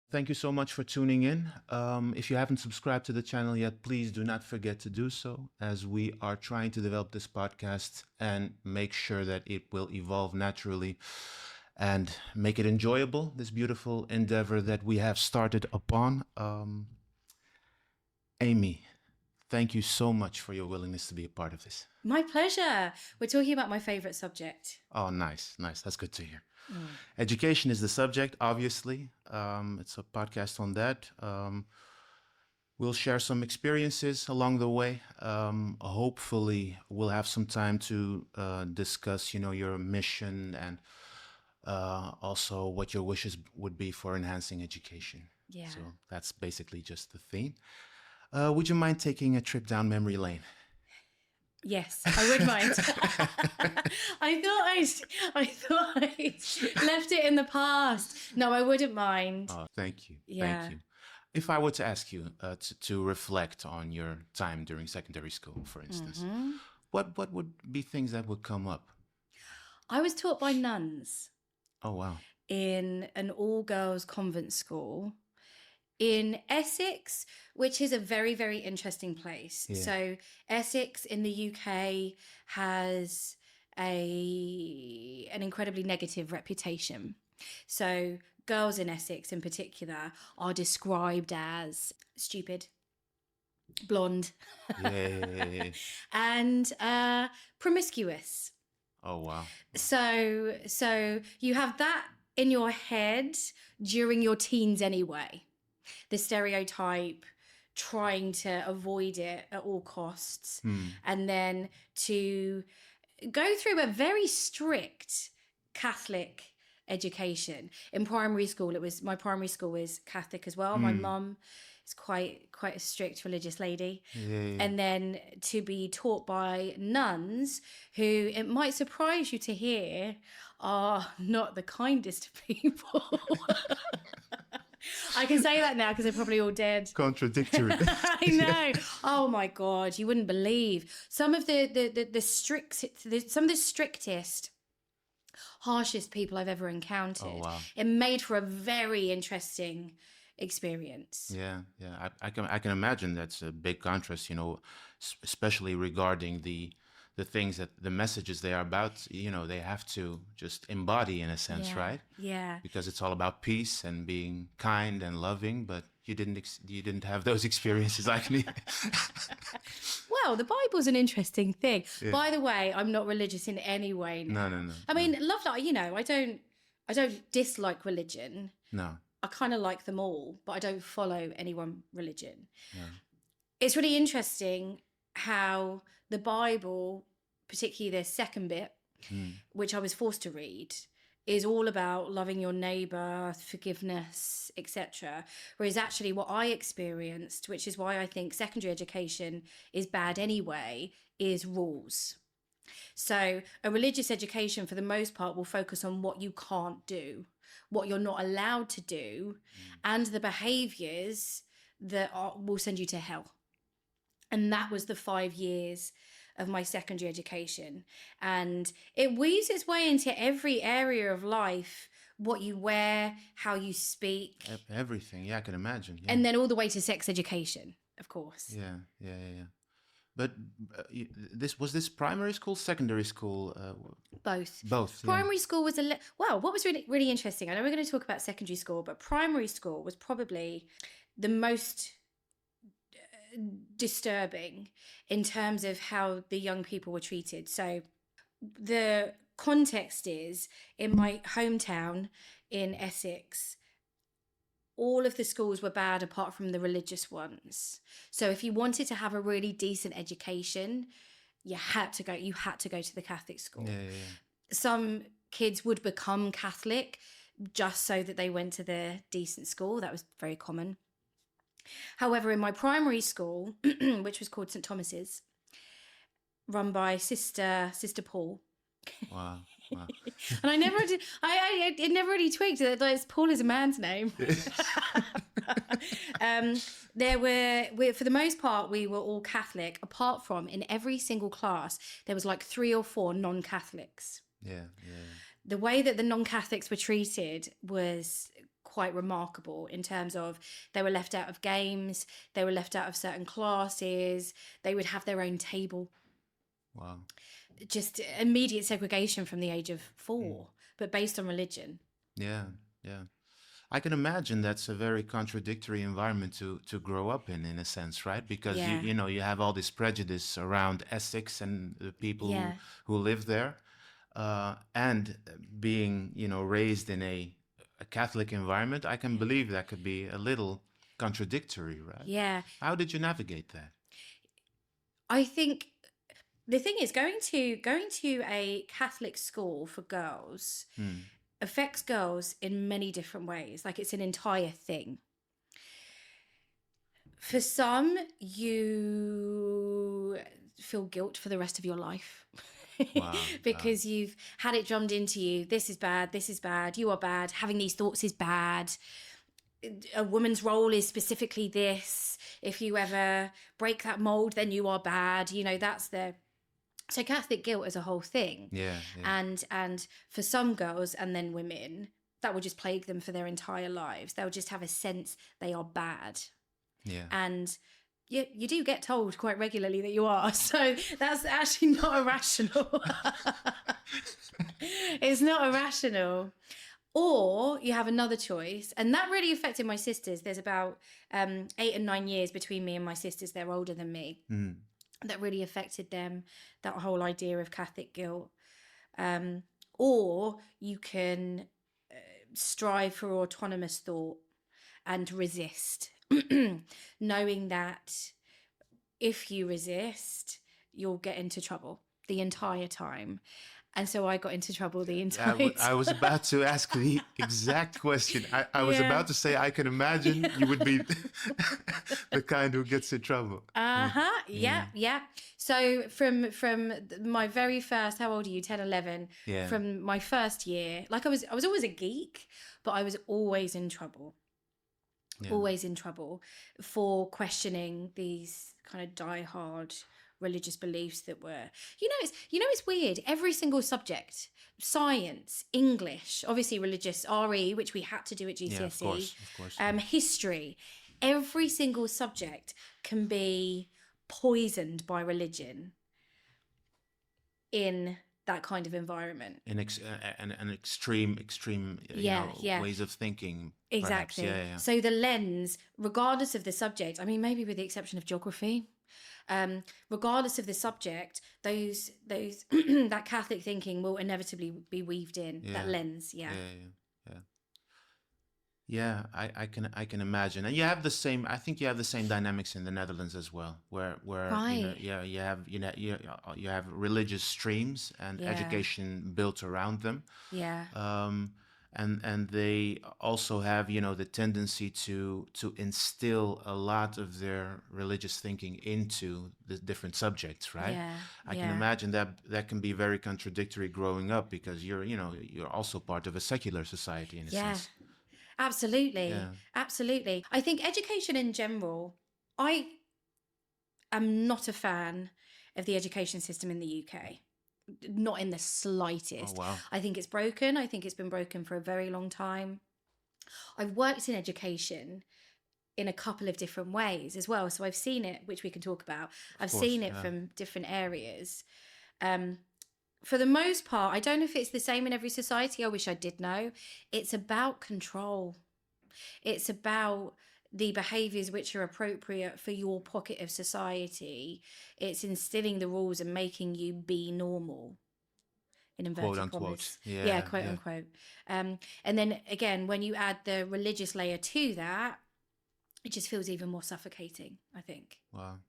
Thank you so much for tuning in. If you haven't subscribed to the channel yet, please do not forget to do so, as we are trying to develop this podcast and make sure that it will evolve naturally and make it enjoyable, this beautiful endeavor that we have started upon. Amy, thank you so much for your willingness to be a part of this. My pleasure. We're talking about my favorite subject. Oh, nice. That's good to hear. Education is the subject, obviously. It's a podcast on that. We'll share some experiences along the way. Hopefully, we'll have some time to discuss, your mission and also what your wishes would be for enhancing education. Yeah. So that's basically just the theme. Would you mind taking a trip down memory lane? Yes, I would mind. I thought I left it in the past. No, I wouldn't mind. Oh, thank you. Yeah. Thank you. If I were to ask you to reflect on your time during secondary school, for instance, what would be things that would come up? I was taught by nuns Oh, wow. in an all-girls convent school in Essex, which is a very, very interesting place. Yeah. So Essex in the UK has an incredibly negative reputation. So girls in Essex in particular are described as stupid, blonde, Yeah. and promiscuous. Oh, wow. So you have that in your head during your teens anyway. The stereotype, trying to avoid it at all costs, and then to go through a very strict Catholic education. In primary school, my primary school was Catholic as well. My mum is quite a strict religious lady. Yeah. And then to be taught by nuns who, it might surprise you to hear, are not the kindest people. I can say that now because they're probably all dead. Contradictory. I know. Oh my God, you wouldn't believe some of the strictest, harshest people I've ever encountered. Oh, wow. It made for a very interesting experience. Yeah. I can imagine that's a big contrast, especially regarding the things that the messages they are about, they have to just embody in a sense, Yeah. right? Yeah. Because it's all about peace and being kind and loving, but you didn't have those experiences like me. Well, the Bible's an interesting thing. Yeah. By the way, I'm not religious in any way now. No. I mean, love that, I don't dislike religion. No. I kind of like them all, but I don't follow any one religion. Yeah. It's really interesting how the Bible, particularly the second bit, which I was forced to read, is all about loving your neighbour, forgiveness, etc. Whereas actually what I experienced, which is why I think secondary education is bad anyway, is rules. So a religious education for the most part will focus on what you can't do, what you're not allowed to do, and the behaviours that will send you to hell. And that was the 5 years of my secondary education. And it weaves its way into every area of life, what you wear, how you speak. Everything. Yeah, I can imagine. Yeah. And then all the way to sex education, of course. Yeah. But was this primary school, secondary school? Both. Both. Primary school was what was really, really interesting. I know we're going to talk about secondary school, but primary school was probably the most disturbing in terms of how the young people were treated. So the context is, in my hometown in Essex, all of the schools were bad apart from the religious ones. So if you wanted to have a really decent education, you had to go to the Catholic school. Yeah. Some kids would become Catholic just so that they went to the decent school. That was very common. However, in my primary school, which was called St. Thomas's, run by Sister Paul. Wow. And I never did. It never really twigged that Paul is a man's name. For the most part, we were all Catholic, apart from in every single class, there was like 3 or 4 non-Catholics. Yeah. The way that the non-Catholics were treated was quite remarkable in terms of they were left out of games, they were left out of certain classes, they would have their own table. Wow. Just immediate segregation from the age of 4, but based on religion. Yeah, yeah. I can imagine that's a very contradictory environment to grow up in a sense, right? Because Yeah. you have all this prejudice around Essex and the people Yeah. who live there, and being raised in a Catholic environment. I can believe that could be a little contradictory, right? Yeah. How did you navigate that? I think the thing is going to a Catholic school for girls affects girls in many different ways. Like, it's an entire thing. For some, you feel guilt for the rest of your life. Wow. Because you've had it drummed into you, this is bad, you are bad, having these thoughts is bad, a woman's role is specifically this, if you ever break that mold then you are bad, that's so Catholic guilt is a whole thing. Yeah. And for some girls and then women, that will just plague them for their entire lives. They'll just have a sense they are bad. Yeah. And you do get told quite regularly that you are. So that's actually not irrational. It's not irrational. Or you have another choice. And that really affected my sisters. There's about 8 and 9 years between me and my sisters. They're older than me. That really affected them, that whole idea of Catholic guilt. Or you can strive for autonomous thought and resist, knowing that if you resist, you'll get into trouble the entire time. And so I got into trouble the entire time. I was about to ask the exact question. I was about to say, I can imagine you would be the kind who gets in trouble. Yeah. So from my very first, how old are you? 10, 11. Yeah. From my first year, like I was always a geek, but I was always in trouble. Yeah. Always in trouble for questioning these kind of diehard religious beliefs that were, it's weird. Every single subject, science, English, obviously religious RE, which we had to do at GCSE, Yeah, of course. History, every single subject can be poisoned by religion in that kind of environment. An extreme ways of thinking. Exactly. Yeah. So the lens, regardless of the subject, I mean, maybe with the exception of geography, regardless of the subject, those that Catholic thinking will inevitably be weaved in. Yeah. That lens. Yeah, I can imagine, and you have the same. I think you have the same dynamics in the Netherlands as well, where Right. you have religious streams and Yeah. education built around them. Yeah. And they also have the tendency to instill a lot of their religious thinking into the different subjects, right? Yeah. I can imagine that can be very contradictory growing up, because you're also part of a secular society in a sense. Absolutely. Yeah. Absolutely. I think education in general, I am not a fan of the education system in the UK. Not in the slightest. Oh, wow. I think it's broken. I think it's been broken for a very long time. I've worked in education in a couple of different ways as well. So I've seen it, which we can talk about. I've course, seen it yeah. from different areas. For the most part, I don't know if it's the same in every society. I wish I did know. It's about control. It's about the behaviours which are appropriate for your pocket of society. It's instilling the rules and making you be normal. In inverted Quote unquote. commas. Yeah, quote yeah. unquote. And then again, when you add the religious layer to that, it just feels even more suffocating, I think. Wow.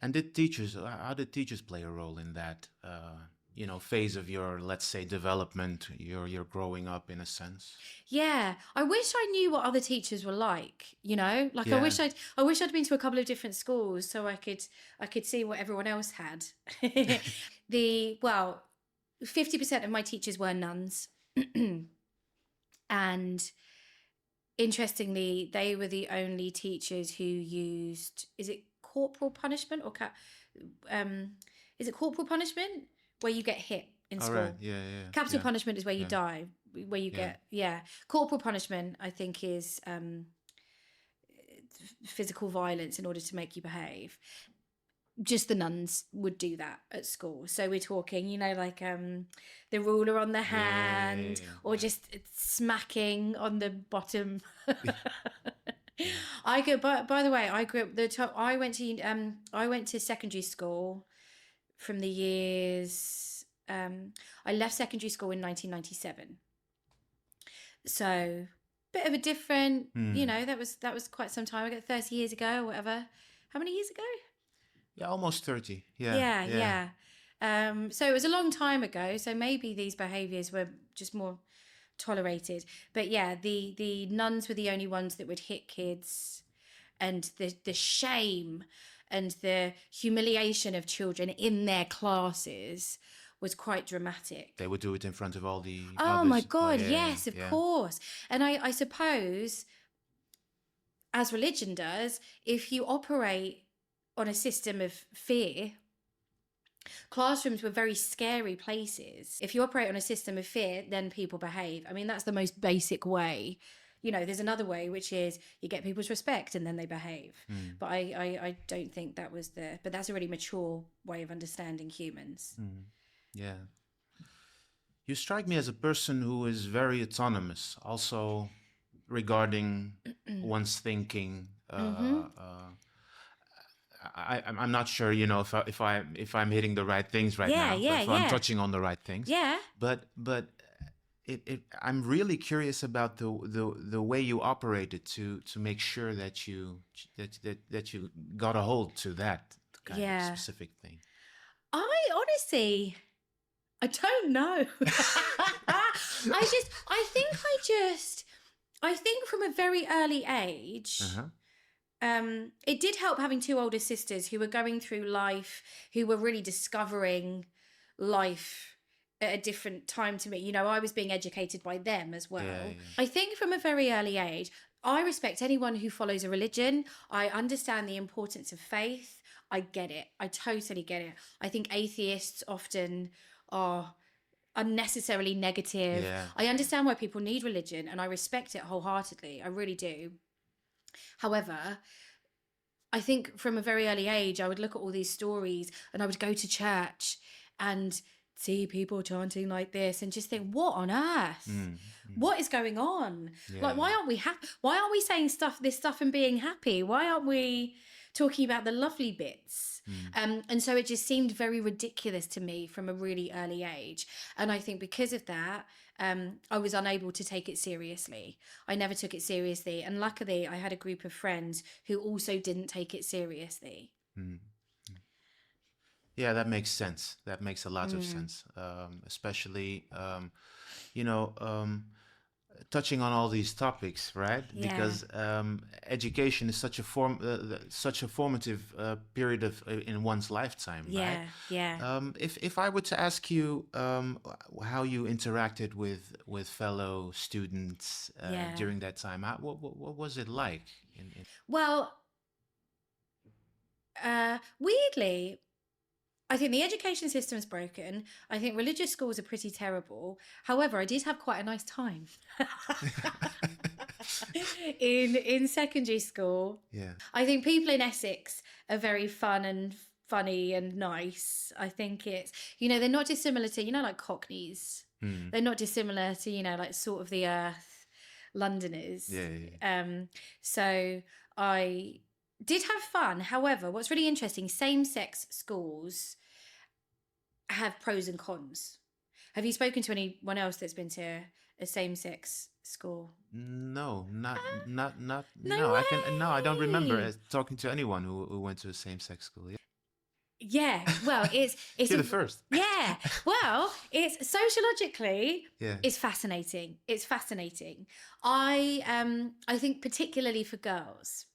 And how did teachers play a role in that, phase of your, let's say, development, your growing up in a sense? Yeah, I wish I knew what other teachers were like. Like Yeah. I wish I'd been to a couple of different schools so I could see what everyone else had. 50% of my teachers were nuns, and interestingly, they were the only teachers who used, is it corporal punishment or is it corporal punishment where you get hit in All school? right. Yeah. Capital punishment is where you die. where you Yeah. get corporal punishment. I think is physical violence in order to make you behave. Just the nuns would do that at school. So we're talking, like the ruler on the hand, or just smacking on the bottom. Yeah. By the way, I grew up I went to secondary school from the years I left secondary school in 1997. So bit of a different, that was quite some time ago, 30 years ago or whatever. How many years ago? Yeah, almost 30. Yeah. Yeah. So it was a long time ago. So maybe these behaviours were just more tolerated. But yeah, the nuns were the only ones that would hit kids, and the shame and the humiliation of children in their classes was quite dramatic. They would do it in front of all the Oh others. my God, yeah, yes, of yeah. course. And I suppose, as religion does, if you operate on a system of fear, classrooms were very scary places. If you operate on a system of fear, then people behave. I mean, that's the most basic way. There's another way, which is you get people's respect and then they behave. But I don't think that was but that's a really mature way of understanding humans. Yeah. You strike me as a person who is very autonomous, also regarding one's thinking. I'm not sure, if I'm hitting the right things right now. If I'm touching on the right things. Yeah. But I'm really curious about the way you operated to make sure that you got a hold to that kind of specific thing. I don't know. I think from a very early age, it did help having two older sisters who were going through life, who were really discovering life at a different time to me. I was being educated by them as well. Yeah. I think from a very early age, I respect anyone who follows a religion. I understand the importance of faith. I get it. I totally get it. I think atheists often are unnecessarily negative. Yeah. I understand why people need religion, and I respect it wholeheartedly. I really do. However, I think from a very early age, I would look at all these stories and I would go to church and see people chanting like this and just think, what on earth? What is going on? Like, why aren't we happy? Why aren't we saying this stuff and being happy? Why aren't we talking about the lovely bits? And so it just seemed very ridiculous to me from a really early age. And I think because of that, I was unable to take it seriously. I never took it seriously. And luckily, I had a group of friends who also didn't take it seriously. Yeah, that makes sense. That makes a lot of sense, especially, touching on all these topics, right? Yeah. Because education is such a formative period in one's lifetime, right? Yeah. If I were to ask you how you interacted with fellow students during that time, what was it like? Well, weirdly, I think the education system is broken. I think religious schools are pretty terrible. However, I did have quite a nice time in secondary school. Yeah. I think people in Essex are very fun and funny and nice. I think it's, they're not dissimilar to, like Cockneys. They're not dissimilar to, like sort of the earth Londoners. Yeah. So I did have fun. However, what's really interesting, same-sex schools have pros and cons. Have you spoken to anyone else that's been to a same-sex school? No, not No no. I don't remember way. talking to anyone who went to a same-sex school. Yeah. Yeah, well, it's You're the first. Yeah, well, it's sociologically, Yeah. it's fascinating. It's fascinating. I think particularly for girls.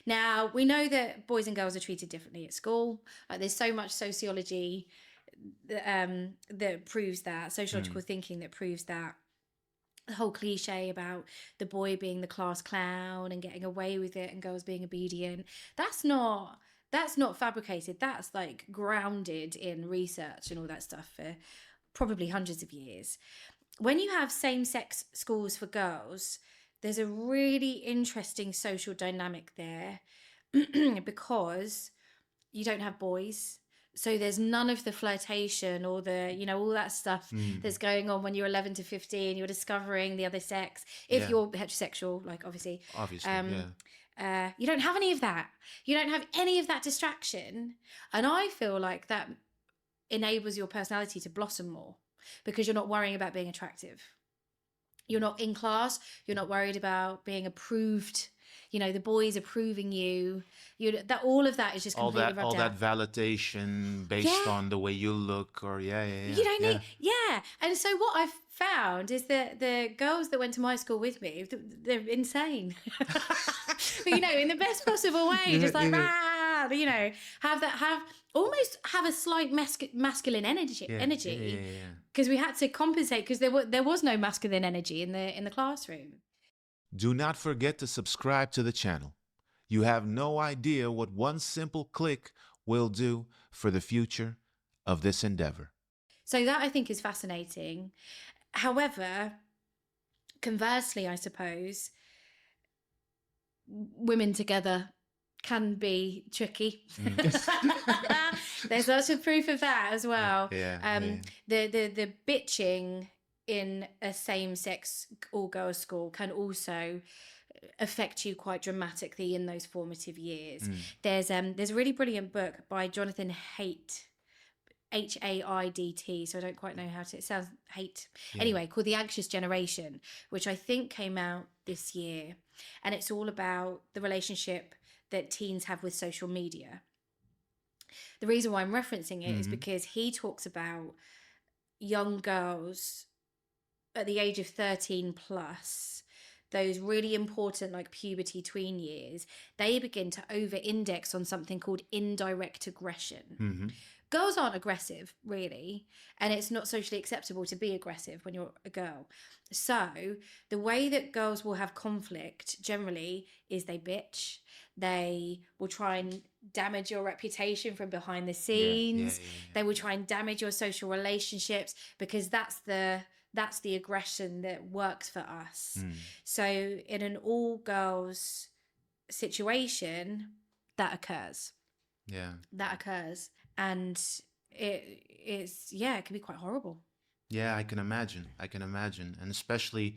Now, we know that boys and girls are treated differently at school. There's so much sociology that proves that, sociological thinking that proves that. The whole cliche about the boy being the class clown and getting away with it and girls being obedient, that's not fabricated. That's like grounded in research and all that stuff for probably hundreds of years. when you have same-sex schools for girls, there's a really interesting social dynamic there because you don't have boys. So there's none of the flirtation or the, all that stuff that's going on when you're 11 to 15. You're discovering the other sex. If Yeah. you're heterosexual, like obviously. Obviously, yeah. You don't have any of that. You don't have any of that distraction. And I feel like that enables your personality to blossom more because you're not worrying about being attractive. You're not in class. You're not worried about being approved. The boys approving you. All of that is just completely rubbed All out. that validation based Yeah. on the way you look, or You don't need, And so what I've found is that the girls that went to my school with me, they're insane. But, in the best possible way, just like, almost have a slight masculine energy. Because we had to compensate because there was no masculine energy in the classroom. Do not forget to subscribe to the channel. You have no idea what one simple click will do for the future of this endeavor. So that I think is fascinating. However, conversely, I suppose, women together can be tricky. There's lots of proof of that as well. The bitching in a same-sex all-girls school can also affect you quite dramatically in those formative years. There's a really brilliant book by Jonathan Haidt, Haidt, so I don't quite know how to, it sounds hate. Anyway, called The Anxious Generation, which I think came out this year. And it's all about the relationship that teens have with social media. The reason why I'm referencing it is because he talks about young girls at the age of 13 plus, those really important like puberty tween years, they begin to over-index on something called indirect aggression. Girls aren't aggressive, really, and it's not socially acceptable to be aggressive when you're a girl. So the way that girls will have conflict generally is they bitch. They will try and damage your reputation from behind the scenes. They will try and damage your social relationships because that's the aggression that works for us. So in an all-girls situation, that occurs. That occurs. And it can be quite horrible. Yeah, I can imagine. And especially,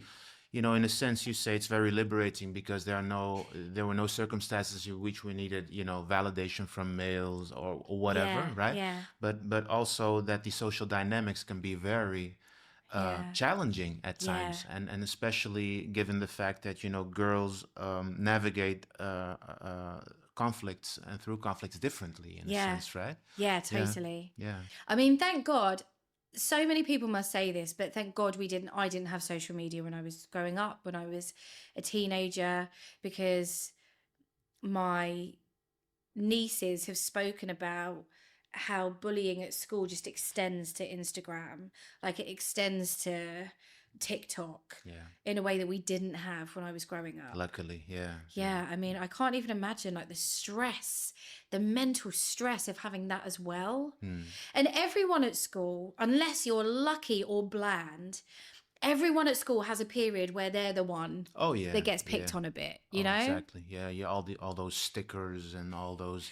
in a sense, you say it's very liberating because there were no circumstances in which we needed, validation from males or whatever, right? Yeah. But also that the social dynamics can be very challenging at times, and especially given the fact that girls navigate conflicts and through conflicts differently in a sense, right? Yeah, totally. Yeah. I mean, thank God. So many people must say this, but thank God I didn't have social media when I was growing up, when I was a teenager, because my nieces have spoken about how bullying at school just extends to Instagram, like it extends to TikTok in a way that we didn't have when I was growing up. Luckily, I mean, I can't even imagine like the stress, the mental stress of having that as well. And everyone at school, unless you're lucky or bland, everyone at school has a period where they're the one that gets picked on a bit, you know? Exactly. Yeah, all those stickers and all those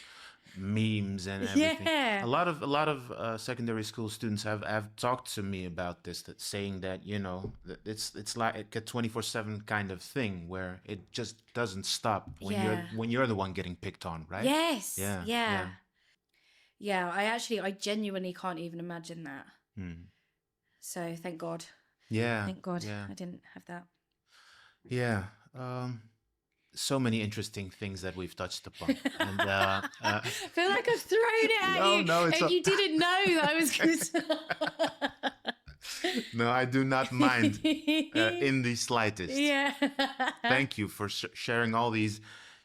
memes and everything. A lot of secondary school students have talked to me about this, that saying that that it's like a 24/7 kind of thing where it just doesn't stop when you're the one getting picked on, right? Yes. Yeah. I genuinely can't even imagine that. So thank God. Thank God I didn't have that. Yeah. So many interesting things that we've touched upon. And I feel like I've thrown it at you. No, and you didn't know that I was going to. No, I do not mind in the slightest. Yeah. Thank you for sharing all these,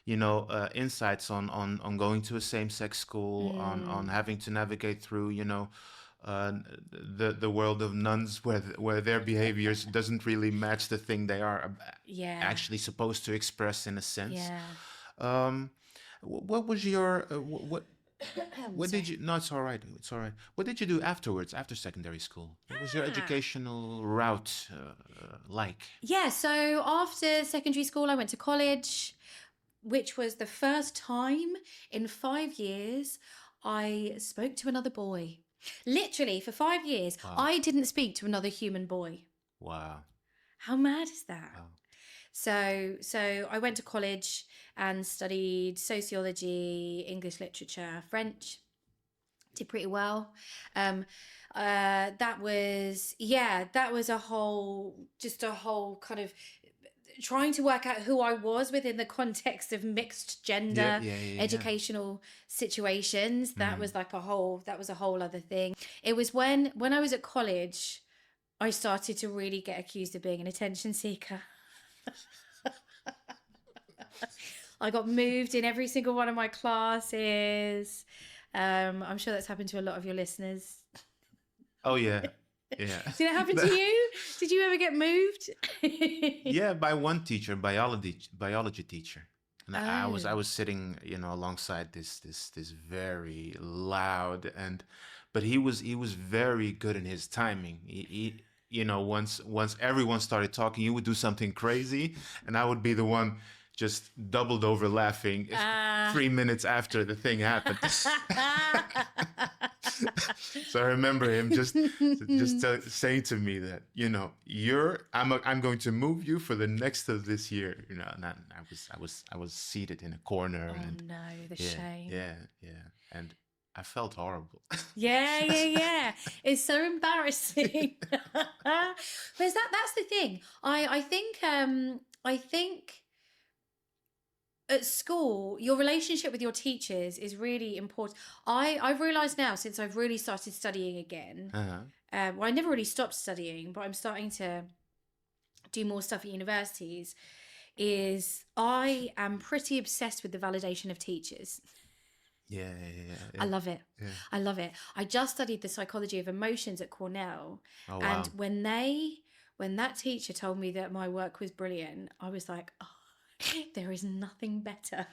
insights on going to a same-sex school, on having to navigate through, the world of nuns where their behaviors doesn't really match the thing they are actually supposed to express in a sense. What was your What did you? No, it's all right. It's all right. What did you do afterwards, after secondary school? What was your educational route like? Yeah, so after secondary school, I went to college, which was the first time in 5 years I spoke to another boy. Literally, for 5 years, Wow. I didn't speak to another human boy. Wow. How mad is that? Wow. So I went to college and studied sociology, English literature, French. Did pretty well. That was a whole kind of trying to work out who I was within the context of mixed gender educational situations. That was like a whole other thing. It was when I was at college, I started to really get accused of being an attention seeker. I got moved in every single one of my classes. I'm sure that's happened to a lot of your listeners. Oh yeah. Yeah. Did it happen to you? Did you ever get moved? Yeah, by one teacher, biology teacher. And I was sitting, alongside this very loud but he was very good in his timing. He once everyone started talking, he would do something crazy, and I would be the one just doubled over laughing 3 minutes after the thing happened. So I remember him just saying to me that, I'm going to move you for the next of this year, and I was seated in a corner. Oh and no, the shame. Yeah, and I felt horrible. Yeah. It's so embarrassing. But that's the thing. I think at school, your relationship with your teachers is really important. I've realised now, since I've really started studying again, well, I never really stopped studying, but I'm starting to do more stuff at universities, is I am pretty obsessed with the validation of teachers. Yeah. I love it. Yeah. I love it. I just studied the psychology of emotions at Cornell. Oh, and wow. when that teacher told me that my work was brilliant, I was like, oh, there is nothing better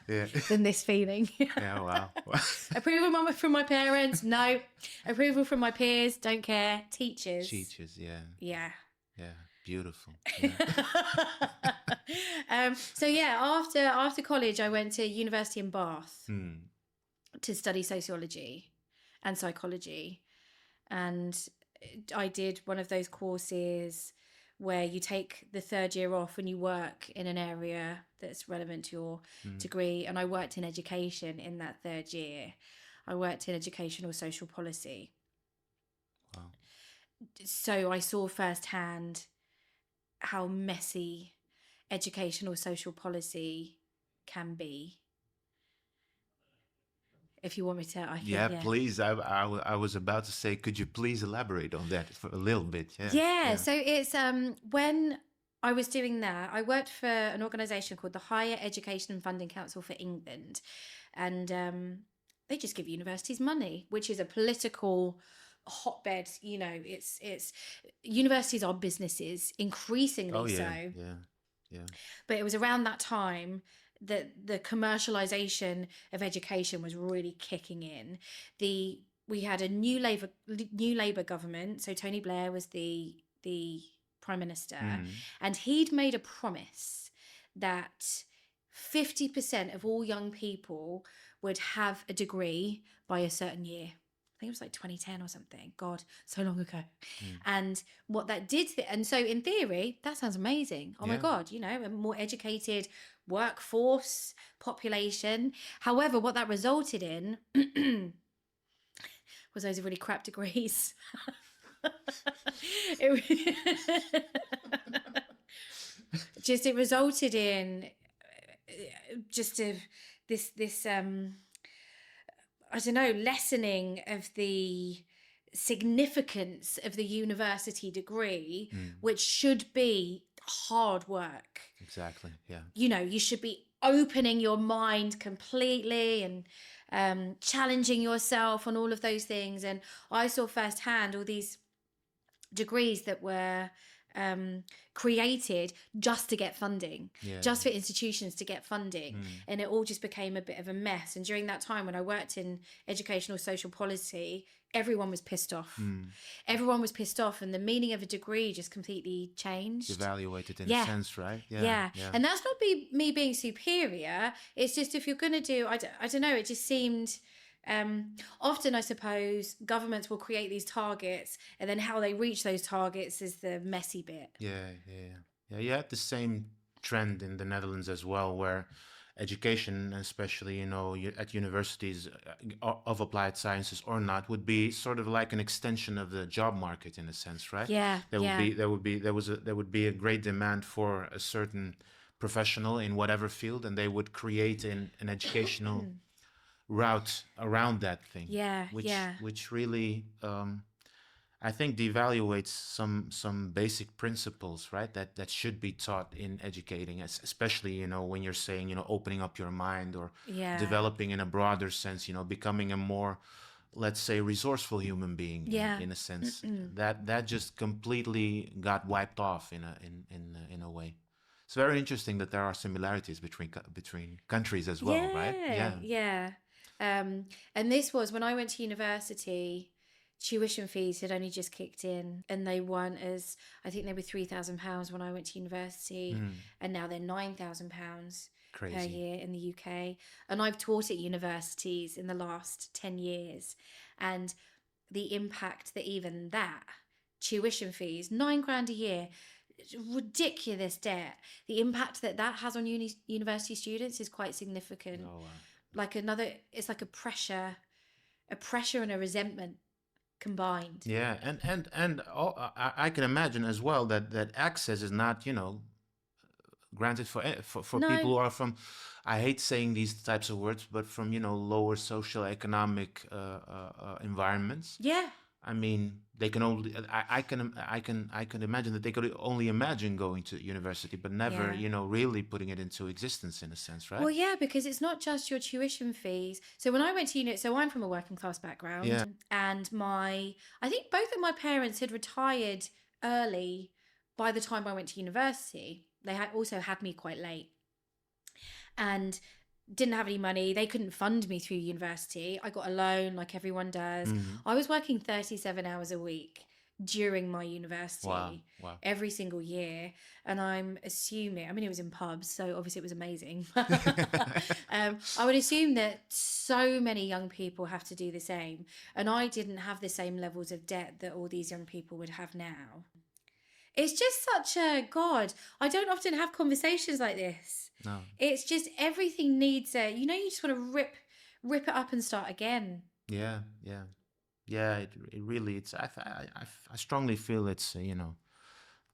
than this feeling. Yeah, wow. Approval from my parents, no. Approval from my peers, don't care. Teachers, yeah. Beautiful. So after college, I went to university in Bath to study sociology and psychology, and I did one of those courses where you take the third year off and you work in an area that's relevant to your degree. And I worked in education in that third year. I worked in educational social policy. Wow. So I saw firsthand how messy educational social policy can be. If you want me to, please. I was about to say, could you please elaborate on that for a little bit? Yeah. So it's when I was doing that, I worked for an organisation called the Higher Education and Funding Council for England, and they just give universities money, which is a political hotbed. It's universities are businesses, increasingly so. Yeah. But it was around that time that the commercialization of education was really kicking in. We had a new Labour government, so Tony Blair was the Prime Minister, and he'd made a promise that 50% of all young people would have a degree by a certain year. I think it was like 2010 or something. God, so long ago. And what that did, and so in theory, that sounds amazing. Oh my God, a more educated workforce population. However, what that resulted in was those really crap degrees. It resulted in this I don't know, lessening of the significance of the university degree, which should be hard work. Exactly. Yeah. You should be opening your mind completely and challenging yourself on all of those things. And I saw firsthand all these degrees that were created just to get funding, Yeah. just for institutions to get funding. And it all just became a bit of a mess. And during that time when I worked in educational social policy, everyone was pissed off. Everyone was pissed off, and the meaning of a degree just completely changed. Evaluated in Yeah. a sense, right? Yeah. And that's not me being superior. It's just, if you're going to do, I don't know, it just seemed, often I suppose governments will create these targets, and then how they reach those targets is the messy bit. Yeah. You had the same trend in the Netherlands as well, where education, especially at universities of applied sciences or not, would be sort of like an extension of the job market in a sense, right? Yeah. There would be a great demand for a certain professional in whatever field, and they would create an educational route around that thing. Which really I think devaluates some basic principles, right? That should be taught in educating, especially when you're saying opening up your mind, or developing in a broader sense, becoming a more, let's say, resourceful human being. In a sense. That just completely got wiped off in a way. It's very interesting that there are similarities between countries as well, right? Yeah. And this was when I went to university. Tuition fees had only just kicked in, and they weren't as, I think they were £3,000 when I went to university, and now they're £9,000 per year in the UK. And I've taught at universities in the last 10 years, and the impact that even that tuition fees, £9,000 a year, ridiculous debt, the impact that has on university students is quite significant. It's like a pressure and a resentment combined. Yeah, and I can imagine as well that access is not granted for people who are from, I hate saying these types of words, but from lower social economic environments. Yeah. I mean, they can only, I can imagine that they could only imagine going to university, but never really putting it into existence in a sense, right? Well, yeah, because it's not just your tuition fees. So when I went to so I'm from a working class background, and I think both of my parents had retired early by the time I went to university. They also had me quite late, and didn't have any money. They couldn't fund me through university. I got a loan like everyone does. I was working 37 hours a week during my university. Wow. Every single year. And I'm assuming, I mean, it was in pubs, so obviously it was amazing. I would assume that so many young people have to do the same. And I didn't have the same levels of debt that all these young people would have now. It's just such a, God, I don't often have conversations like this. No. It's just everything needs you just want to rip it up and start again. Yeah. It really, it's, I strongly feel it's,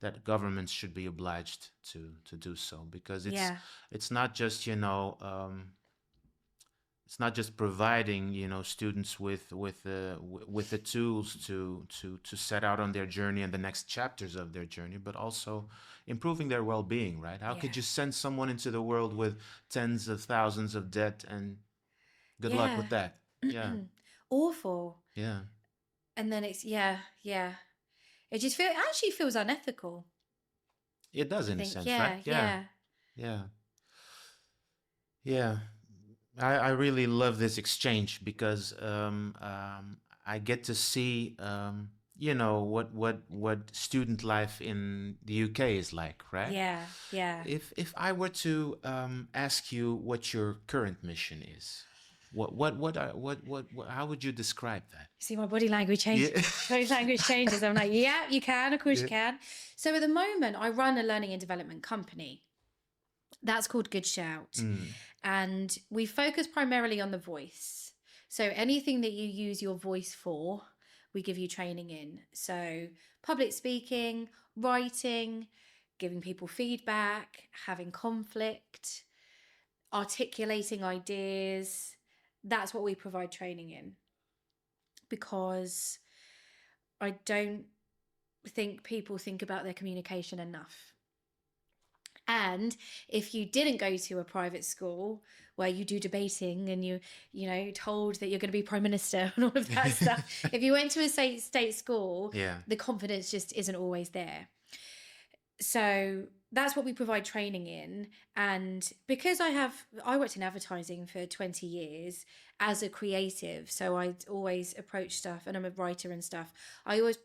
that governments should be obliged to do so, because it's not just, it's not just providing, students with the tools to set out on their journey and the next chapters of their journey, but also improving their well-being, right? How could you send someone into the world with tens of thousands of debt, and good luck with that? Yeah. Awful. Yeah. And then it's, it just actually feels unethical. It does in a sense, right? Yeah. I really love this exchange, because I get to see what student life in the UK is like, right? Yeah. If I were to ask you what your current mission is, how would you describe that? See, my body language changes. Body language changes. I'm like, yeah, you can. Of course you can. So at the moment, I run a learning and development company. That's called Good Shout. And we focus primarily on the voice. So anything that you use your voice for, we give you training in. So public speaking, writing, giving people feedback, having conflict, articulating ideas. That's what we provide training in. Because I don't think people think about their communication enough. And if you didn't go to a private school where you do debating and you told that you're going to be prime minister and all of that stuff, if you went to a state school, the confidence just isn't always there. So that's what we provide training in. And because I worked in advertising for 20 years as a creative, so I always approach stuff, and I'm a writer and stuff. I always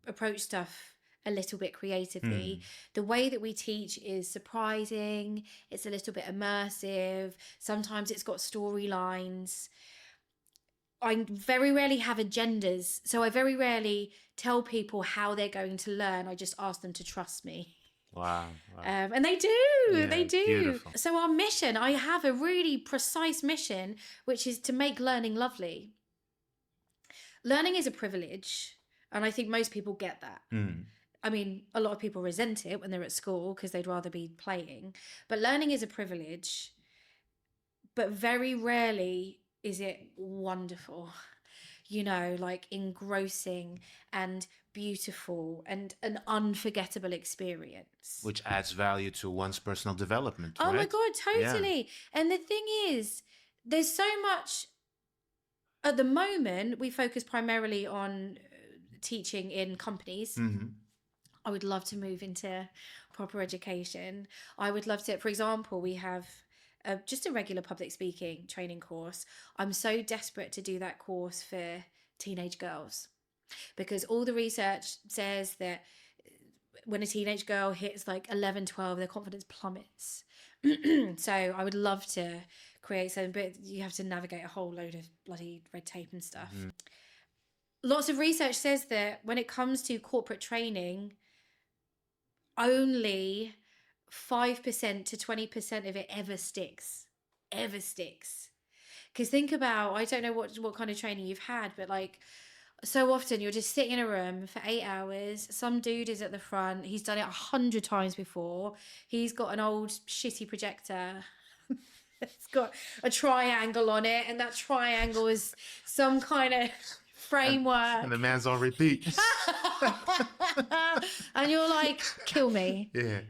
approach stuff a little bit creatively. The way that we teach is surprising, it's a little bit immersive, sometimes it's got storylines. I very rarely have agendas, so I very rarely tell people how they're going to learn. I just ask them to trust me. Wow. And they do, they do. Beautiful. So our mission, I have a really precise mission, which is to make learning lovely. Learning is a privilege, and I think most people get that. I mean, a lot of people resent it when they're at school because they'd rather be playing. But learning is a privilege, but very rarely is it wonderful, like engrossing and beautiful and an unforgettable experience. Which adds value to one's personal development, Oh right? my God, totally. Yeah. And the thing is, there's so much, at the moment, we focus primarily on teaching in companies. I would love to move into proper education. I would love to, for example, we have just a regular public speaking training course. I'm so desperate to do that course for teenage girls because all the research says that when a teenage girl hits like 11, 12, their confidence plummets. So I would love to create something, but you have to navigate a whole load of bloody red tape and stuff. Lots of research says that when it comes to corporate training, only 5% to 20% of it ever sticks. Because think about, I don't know what kind of training you've had, but like so often you're just sitting in a room for 8 hours. Some dude is at the front. He's done it 100 times before. He's got an old shitty projector. It's got a triangle on it, and that triangle is some kind of framework. And the man's on repeat. And you're like, kill me. Yeah.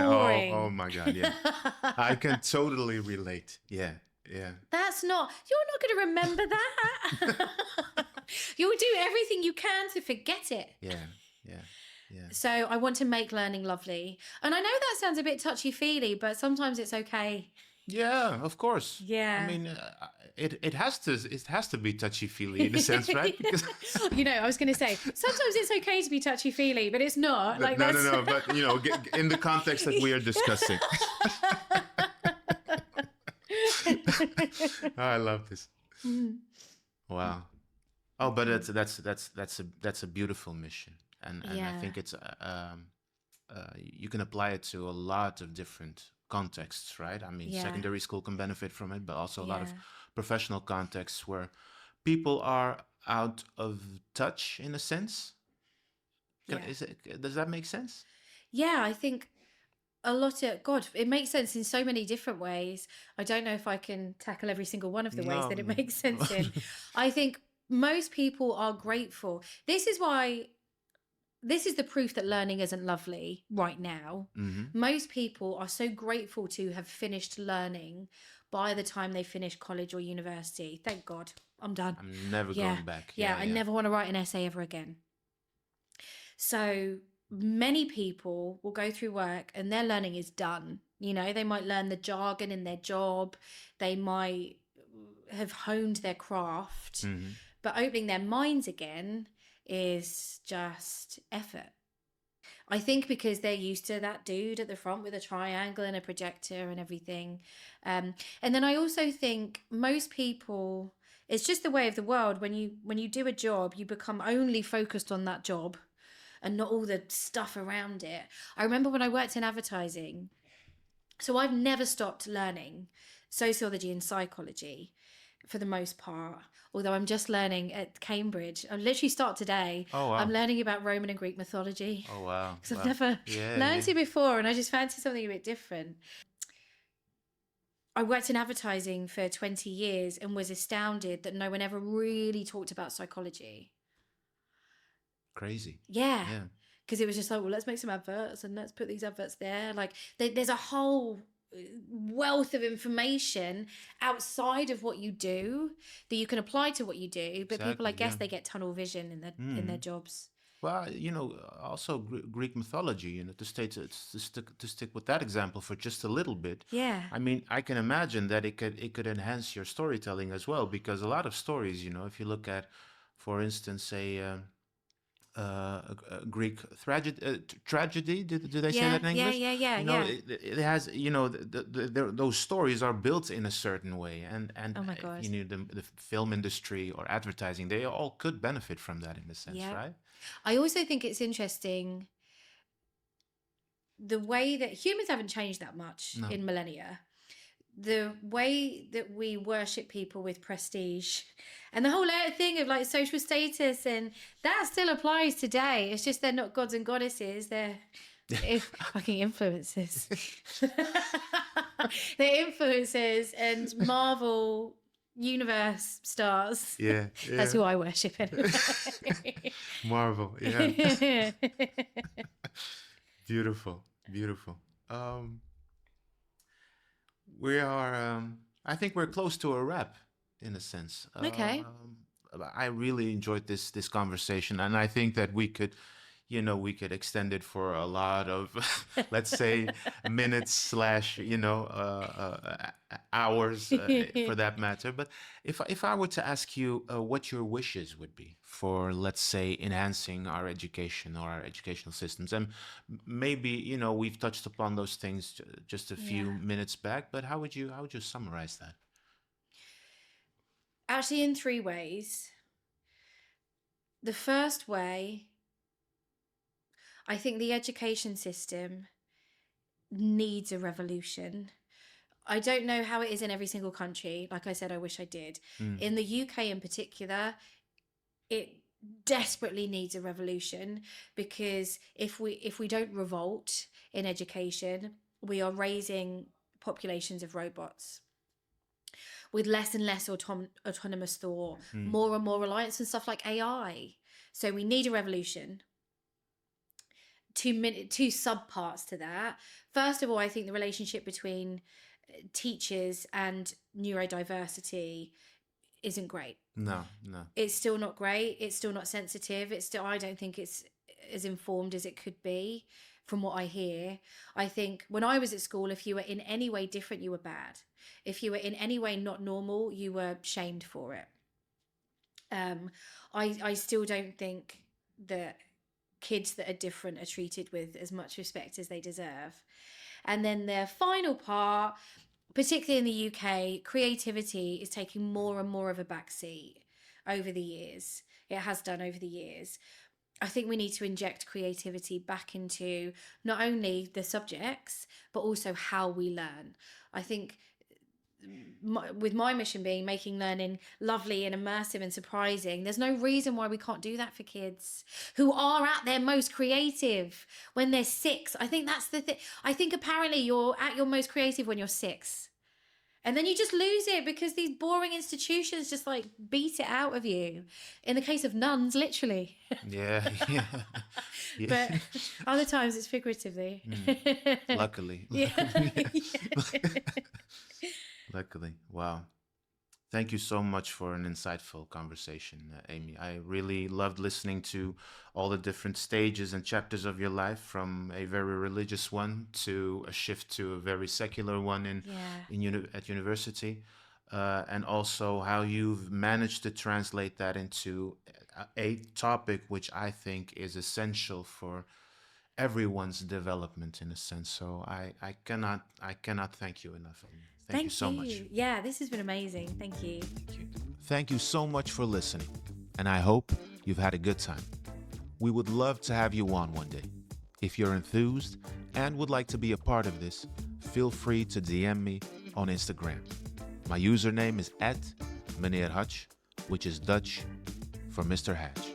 Boring. Oh my God, yeah. I can totally relate. Yeah. You're not going to remember that. You'll do everything you can to forget it. Yeah. So I want to make learning lovely. And I know that sounds a bit touchy-feely, but sometimes it's okay. Yeah, of course. Yeah. I mean, it has to be touchy-feely in a sense, right? Because I was going to say, sometimes it's okay to be touchy-feely, but it's not. No. But in the context that we are discussing. I love this. Wow. Oh, but that's a beautiful mission, and I think it's you can apply it to a lot of different contexts, right? I mean, secondary school can benefit from it, but also a lot of professional contexts where people are out of touch in a sense. Does that make sense? Yeah, I think a lot of, God, it makes sense in so many different ways. I don't know if I can tackle every single one of the ways that it makes sense in. I think most people are grateful. This is the proof that learning isn't lovely right now. Most people are so grateful to have finished learning by the time they finish college or university. Thank God, I'm done. I'm never going back. I never want to write an essay ever again. So many people will go through work and their learning is done. They might learn the jargon in their job. They might have honed their craft. But opening their minds again is just effort. I think because they're used to that dude at the front with a triangle and a projector and everything. And then I also think most people, it's just the way of the world. When you do a job, you become only focused on that job and not all the stuff around it. I remember when I worked in advertising, so I've never stopped learning sociology and psychology for the most part. Although I'm just learning at Cambridge. I literally start today. Oh, wow. I'm learning about Roman and Greek mythology. Oh, wow. Because I've never learned it before, and I just fancy something a bit different. I worked in advertising for 20 years and was astounded that no one ever really talked about psychology. Crazy. Yeah. Because it was just like, well, let's make some adverts and let's put these adverts there. Like, there's a whole wealth of information outside of what you do that you can apply to what you do, but people, I guess, they get tunnel vision in their jobs. Well, also Greek mythology, to stick with that example for just a little bit. Yeah. I mean, I can imagine that it could enhance your storytelling as well, because a lot of stories, if you look at, for instance, a Greek tragedy. Did I say Yeah, that in yeah, English? yeah, yeah, yeah. It has, those stories are built in a certain way, and Oh my God. the film industry or advertising, they all could benefit from that in a sense, Yeah. right? I also think it's interesting the way that humans haven't changed that much No. in millennia. The way that we worship people with prestige and the whole thing of like social status, and that still applies today. It's just they're not gods and goddesses, they're fucking influencers. They're influencers and Marvel universe stars. Yeah, That's who I worship anyway. Marvel, yeah. Beautiful, beautiful. We are. I think we're close to a wrap, in a sense. Okay. I really enjoyed this conversation, and I think that we could extend it for a lot of, let's say, minutes slash, hours, for that matter. But if I were to ask you what your wishes would be for, let's say, enhancing our education or our educational systems, and maybe we've touched upon those things just a few Yeah. minutes back, but how would you summarize that? Actually, in 3 ways. The first way, I think the education system needs a revolution. I don't know how it is in every single country. Like I said, I wish I did. In the UK in particular, it desperately needs a revolution, because if we don't revolt in education, we are raising populations of robots with less and less autonomous thought, more and more reliance on stuff like AI. So we need a revolution. Two subparts to that. First of all, I think the relationship between teachers and neurodiversity isn't great. No. It's still not great. It's still not sensitive. I don't think it's as informed as it could be from what I hear. I think when I was at school, if you were in any way different, you were bad. If you were in any way not normal, you were shamed for it. I still don't think that kids that are different are treated with as much respect as they deserve. And then the final part, particularly in the UK, creativity is taking more and more of a backseat over the years. It has done over the years. I think we need to inject creativity back into not only the subjects, but also how we learn. I think with my mission being making learning lovely and immersive and surprising, there's no reason why we can't do that for kids who are at their most creative when they're 6. I think that's the thing. I think apparently you're at your most creative when you're 6. And then you just lose it because these boring institutions just like beat it out of you. In the case of nuns, literally. Yeah. But other times it's figuratively. Luckily. Yeah. Luckily. Wow. Thank you so much for an insightful conversation, Amy. I really loved listening to all the different stages and chapters of your life, from a very religious one to a shift to a very secular one at university, and also how you've managed to translate that into a topic which I think is essential for everyone's development, in a sense. So I cannot thank you enough, Amy. Thank you so much. Yeah, this has been amazing. Thank you. Thank you so much for listening, and I hope you've had a good time. We would love to have you on one day. If you're enthused and would like to be a part of this, feel free to DM me on Instagram. My username is @meneer Hutch, which is Dutch for Mr. Hatch.